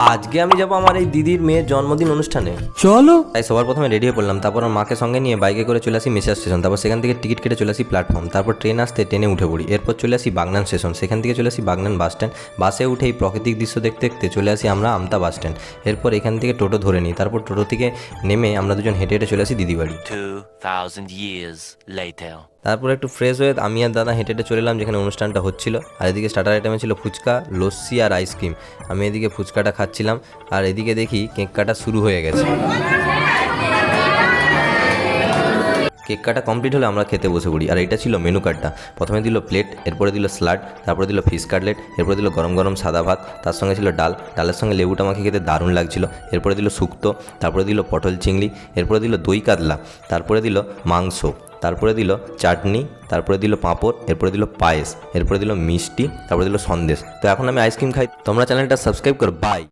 আজকে আমি যাবো আমার এই দিদির মেয়ের জন্মদিন অনুষ্ঠানে। চলো। তাই সবার প্রথমে রেডি হয়ে পড়লাম, তারপর আমার মাকে সঙ্গে নিয়ে বাইকে করে চলে আসি মেসার স্টেশন, তারপর সেখান থেকে টিকিট কেটে চলে আসি প্ল্যাটফর্ম, তারপর ট্রেন আসতে ট্রেনে উঠে পড়ি, এরপর চলে আসি বাগনান স্টেশন, সেখান থেকে চলে আসি বাগনান বাস স্ট্যান্ড, বাসে উঠে এই প্রাকৃতিক দৃশ্য দেখতে দেখতে চলে আসি আমরা আমতা বাস স্ট্যান্ড, এরপর এখান থেকে টোটো ধরে নিই, তারপর টোটো থেকে নেমে আমরা দুজন হেঁটে হেঁটে চলে আসি দিদি বাড়ি। 2000 years later. তারপর একটু ফ্রেশ হয়ে আমি আর দাদা হেঁটে হেঁটে চলে এলাম যেখানে অনুষ্ঠানটা হচ্ছিল, আর এদিকে স্টার্টার আইটেমে ছিল ফুচকা, লস্যি আর আইসক্রিম। আমি এদিকে ফুচকাটা খাচ্ছিলাম আর এদিকে দেখি কেক কাটা শুরু হয়ে গেছে। কেক কাটা কমপ্লিট হলে আমরা খেতে বসে পড়ি, আর এটা ছিল মেনু কার্ডটা। প্রথমে দিল প্লেট, এরপরে দিল স্যালাড, তারপরে দিল ফিশ কাটলেট, এরপরে দিল গরম গরম সাদা ভাত, তার সঙ্গে ছিল ডাল, ডালের সঙ্গে লেবুটা মাখিয়ে খেতে দারুণ লাগছিল, এরপরে দিল শুক্তো, তারপরে দিল পটল চিংড়ি, এরপরে দিল দই কাতলা, তারপরে দিল মাংস, তারপরে দিল চাটনি, তারপরে দিল পাঁপড়, এরপরে দিল পায়েস, এরপরে দিল মিষ্টি, তারপরে দিল সন্দেশ। তো এখন আমি আইসক্রিম খাই। তোমরা চ্যানেলটা সাবস্ক্রাইব করো। বাই।